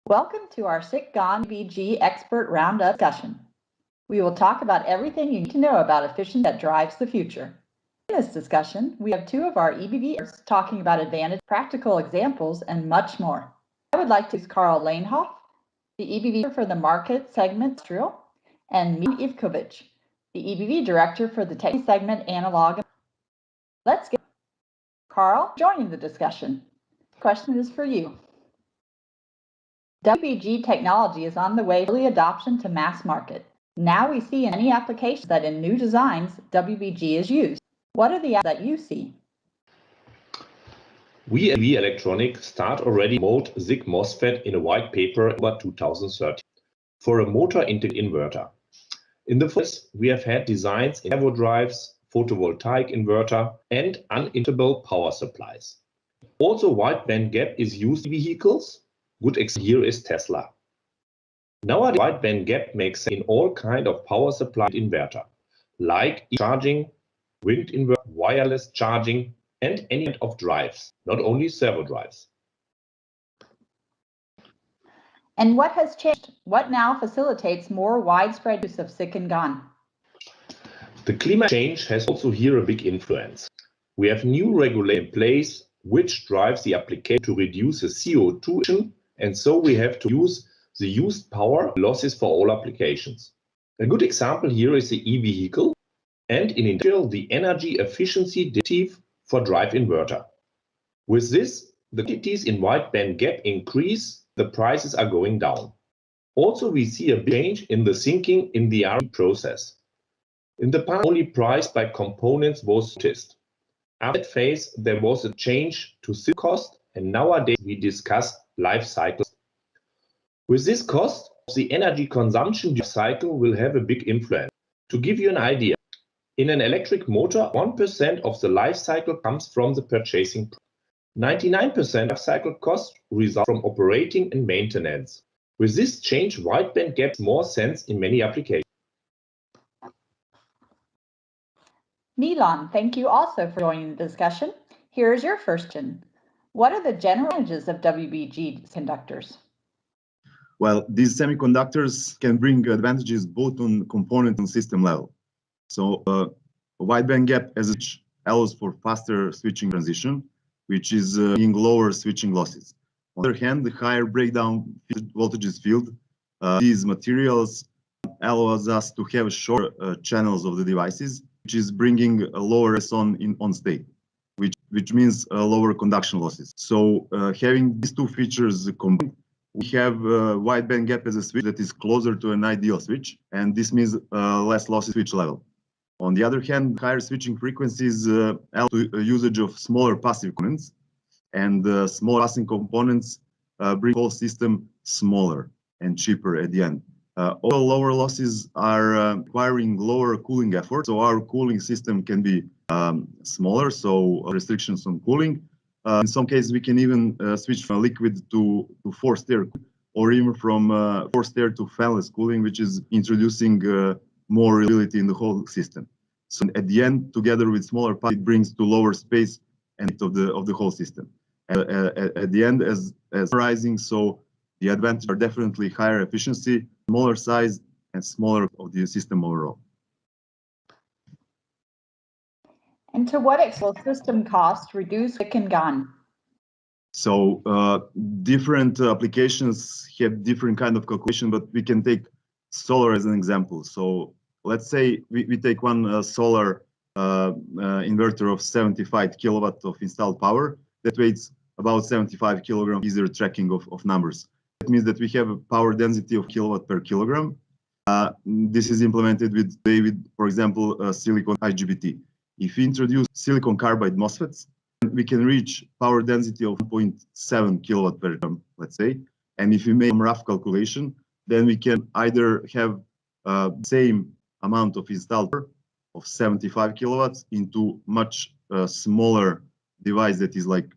Welcome to our SiC GaN BG Expert Round Up discussion. We will talk about everything you need to know about efficiency that drives the future. In this discussion, we have two of our EBV experts talking about advantage, practical examples, and much more. I would like to introduce Karl Lehnhoff, the EBV for the market segment industrial, and Milan Ivkovic, the EBV director for the technical segment analog. Let's get Karl joining the discussion. The question is for you. WBG technology is on the way for early adoption to mass market. Now we see in many applications that in new designs, WBG is used. What are the apps that you see? We at EV Electronic start already mode SiC MOSFET in a white paper about 2013 for a motor integrated inverter. In the first, we have had designs in servo drives, photovoltaic inverter, and uninterruptible power supplies. Also, wide band gap is used in vehicles. Good example here is Tesla. Nowadays, wide band gap makes sense in all kind of power supply inverter, like charging, wind inverter, wireless charging, and any kind of drives, not only servo drives. And what has changed? What now facilitates more widespread use of SiC and GaN? The climate change has also here a big influence. We have new regulation in place which drives the application to reduce the CO2 emission, and so we have to use the used power losses for all applications. A good example here is the e-vehicle, and in industrial, the energy efficiency directive for drive inverter. With this, the quantities in wide band gap increase, the prices are going down. Also, we see a change in the thinking in the R&D process. In the past, only price by components was noticed. After that phase, there was a change to SiC cost, and nowadays we discuss life cycles. With this cost, the energy consumption cycle will have a big influence. To give you an idea, in an electric motor, 1% of the life cycle comes from the purchasing price. 99% life cycle cost result from operating and maintenance. With this change, wideband gap more sense in many applications. Milan, thank you also for joining the discussion. Here is your first question. What are the general advantages of WBG conductors? Well, these semiconductors can bring advantages both on component and system level. So wideband gap as it allows for faster switching transition, which is in lower switching losses. On the other hand, the higher breakdown voltages field, these materials allows us to have short channels of the devices, which is bringing a lower on state, which means lower conduction losses. So having these two features combined, we have wideband gap as a switch that is closer to an ideal switch, and this means less lossy switch level. On the other hand, higher switching frequencies allow usage of smaller passive components, and small passive components bring the whole system smaller and cheaper at the end. All lower losses are requiring lower cooling effort, so our cooling system can be smaller, so restrictions on cooling. In some cases, we can even switch from liquid to forced air, or even from forced air to fanless cooling, which is introducing more reliability in the whole system. So at the end, together with smaller parts, it brings to lower space and of the whole system. At the end, as rising, so the advantages are definitely higher efficiency, smaller size, and smaller of the system overall. And to what extent will system costs reduce SiC and GaN? So different applications have different kind of calculation, but we can take solar as an example. So let's say we take one solar inverter of 75 kilowatt of installed power that weighs about 75 kilograms, easier tracking of numbers. That means that we have a power density of kilowatt per kilogram. This is implemented with, for example, silicon IGBT. If we introduce silicon carbide MOSFETs, we can reach power density of 1.7 kilowatt per kilogram, let's say. And if we make some rough calculation, then we can either have same amount of installed power of 75 kilowatts into much smaller device that is like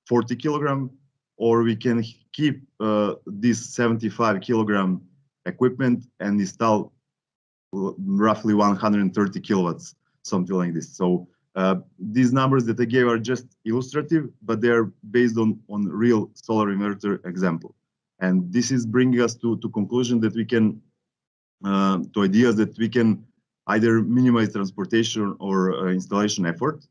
40 kilogram, or we can keep this 75 kilogram equipment and install roughly 130 kilowatts, something like this. So these numbers that I gave are just illustrative, but they are based on real solar inverter example. And this is bringing us to conclusion that we can, to ideas that we can either minimize transportation or installation effort,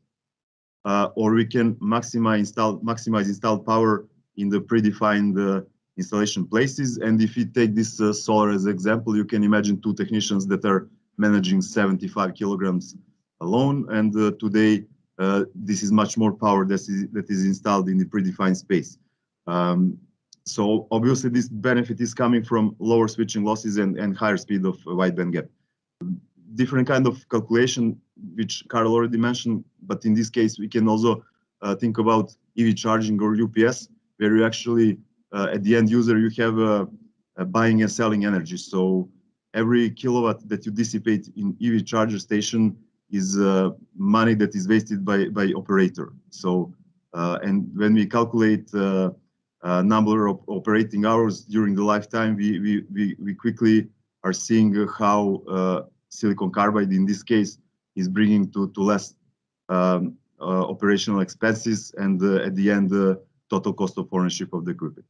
or we can maximize installed power in the predefined installation places. And if you take this solar as an example, you can imagine two technicians that are managing 75 kilograms alone. And today, this is much more power that is installed in the predefined space. So obviously, this benefit is coming from lower switching losses and higher speed of wideband gap. Different kind of calculation, which Karl already mentioned, but in this case, we can also think about EV charging or UPS, where you actually, at the end user, you have buying and selling energy. So every kilowatt that you dissipate in EV charger station is money that is wasted by operator. So, and when we calculate number of operating hours during the lifetime, we quickly are seeing how silicon carbide, in this case, is bringing to less operational expenses and at the end, the total cost of ownership of the equipment.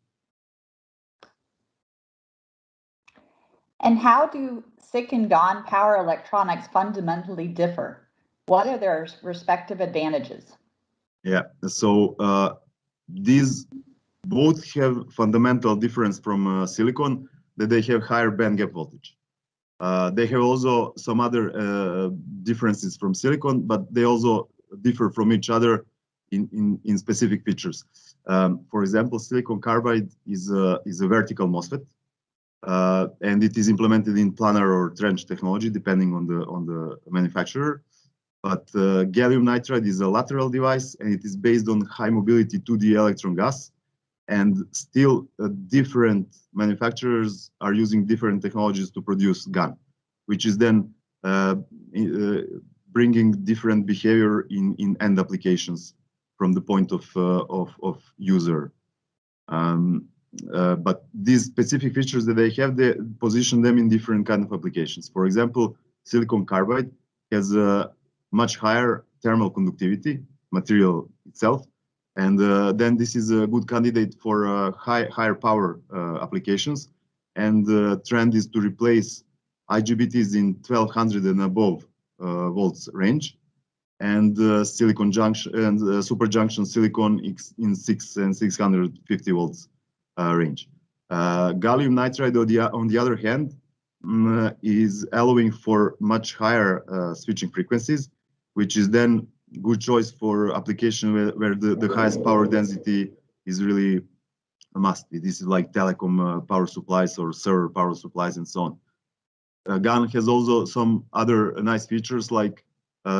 And how do SiC and GaN power electronics fundamentally differ? What are their respective advantages? Yeah, so these both have fundamental difference from silicon, that they have higher band gap voltage. They have also some other differences from silicon, but they also differ from each other in specific features. For example, silicon carbide is a vertical MOSFET, and it is implemented in planar or trench technology, depending on the manufacturer. But gallium nitride is a lateral device, and it is based on high mobility 2D electron gas. And still, different manufacturers are using different technologies to produce GaN, which is then bringing different behavior in end applications from the point of user. But these specific features that they have, they position them in different kind of applications. For example, silicon carbide has a much higher thermal conductivity, material itself. And then this is a good candidate for higher power applications. And the trend is to replace IGBTs in 1200 and above volts range, and silicon junction and super junction silicon in 6 and 650 volts range. Gallium nitride, on the other hand, is allowing for much higher switching frequencies, which is then good choice for application where the highest power density is really a must be. This is like telecom power supplies or server power supplies and so on. GaN has also some other nice features like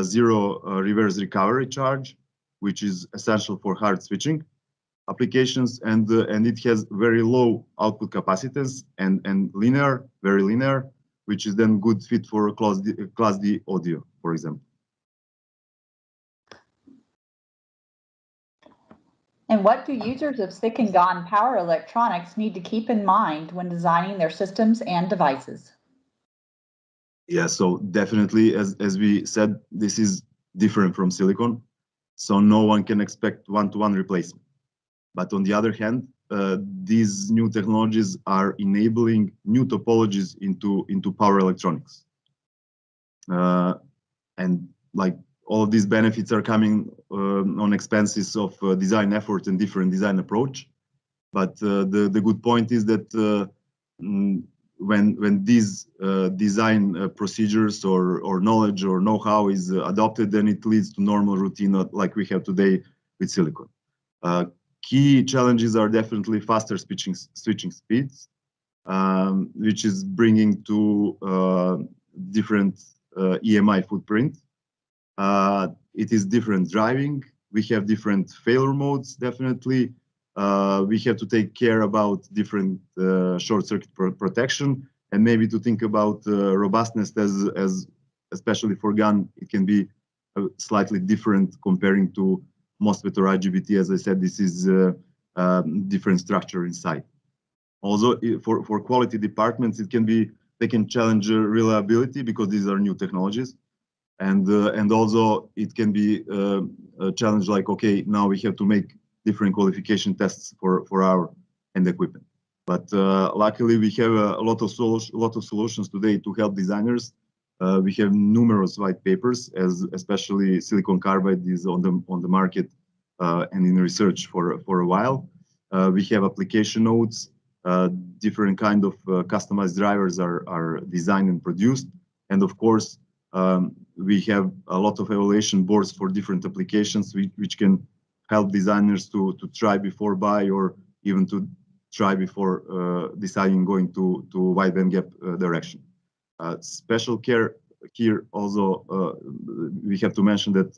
zero reverse recovery charge, which is essential for hard switching applications, and it has very low output capacitance and very linear, which is then good fit for Class D audio, for example. And what do users of SiC and GaN power electronics need to keep in mind when designing their systems and devices? Yeah, so definitely, as we said, this is different from silicon, so no one can expect one-to-one replacement. But on the other hand, these new technologies are enabling new topologies into power electronics, and like all of these benefits are coming on expenses of design effort and different design approach. But the good point is that when these design procedures or knowledge or know-how is adopted, then it leads to normal routine like we have today with silicon. Key challenges are definitely faster switching speeds, which is bringing to different EMI footprint. It is different driving. We have different failure modes, definitely. We have to take care about different short circuit protection, and maybe to think about robustness as especially for GaN, it can be slightly different comparing to MOSFET or IGBT. As I said, this is different structure inside. Also, for quality departments, they can challenge reliability because these are new technologies. And also it can be a challenge like, okay, now we have to make different qualification tests for our end equipment. But luckily, we have a lot of solutions today to help designers. We have numerous white papers, as especially silicon carbide is on the market and in research for a while. We have application notes. Different kind of customized drivers are designed and produced, and of course, we have a lot of evaluation boards for different applications, which can help designers to try before buy, or even to try before deciding going to wide bandgap direction. Special care here also, we have to mention that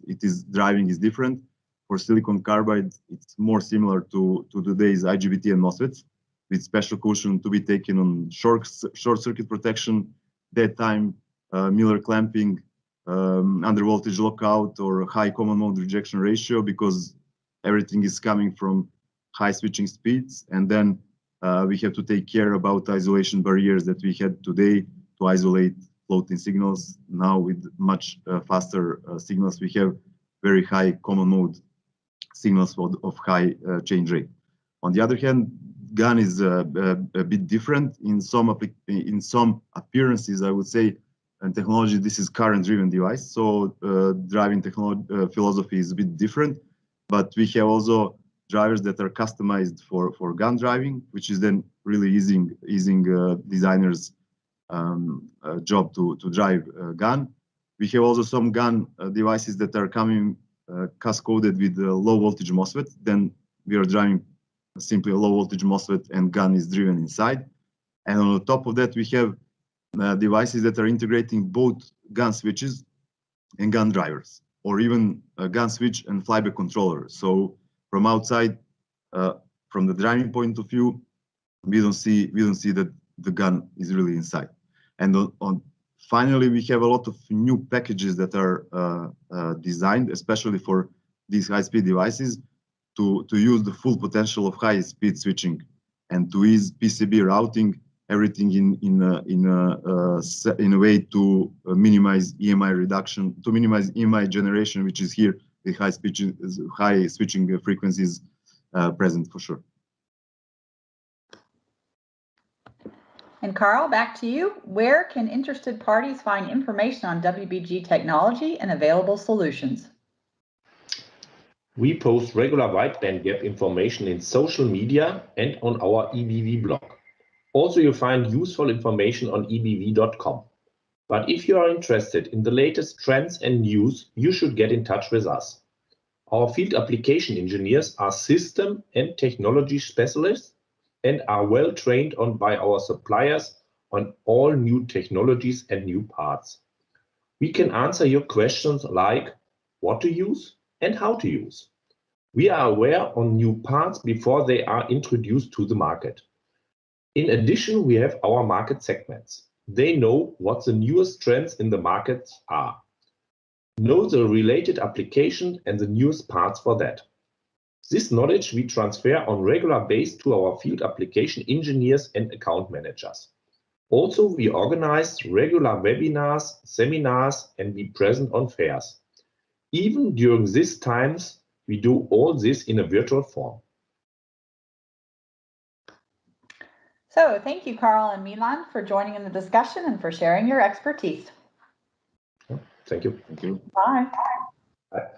driving is different. For silicon carbide, it's more similar to today's IGBT and MOSFETs, with special caution to be taken on short circuit protection, dead time, Miller clamping, under voltage lockout, or high common mode rejection ratio, because everything is coming from high switching speeds. And then we have to take care about isolation barriers that we had today to isolate floating signals. Now with much faster signals, we have very high common mode signals of high change rate. On the other hand, GaN is a bit different in some appearances, I would say, and technology. This is current-driven device, so driving technology philosophy is a bit different. But we have also drivers that are customized for GaN driving, which is then really easing designers' job to drive GaN. We have also some GaN devices that are coming cascoded with low voltage MOSFET. Then we are driving simply a low voltage MOSFET, and GaN is driven inside. And on the top of that, we have devices that are integrating both GaN switches and GaN drivers, or even a GaN switch and flyback controller. So from outside, from the driving point of view, we don't see that the GaN is really inside. And finally, we have a lot of new packages that are designed, especially for these high-speed devices, to use the full potential of high-speed switching and to ease PCB routing, everything in a way to minimize EMI reduction, to minimize EMI generation, which is here the high switching frequencies present for sure. And Karl, back to you. Where can interested parties find information on WBG technology and available solutions? We post regular wide bandgap information in social media and on our EBV blog. Also, you'll find useful information on ebv.com. But if you are interested in the latest trends and news, you should get in touch with us. Our field application engineers are system and technology specialists and are well trained by our suppliers on all new technologies and new parts. We can answer your questions like what to use and how to use. We are aware on new parts before they are introduced to the market. In addition, we have our market segments. They know what the newest trends in the markets are, know the related application and the newest parts for that. This knowledge we transfer on regular basis to our field application engineers and account managers. Also, we organize regular webinars, seminars, and be present on fairs. Even during these times, we do all this in a virtual form. So thank you, Karl and Milan, for joining in the discussion and for sharing your expertise. Thank you. Thank you. Bye. Bye.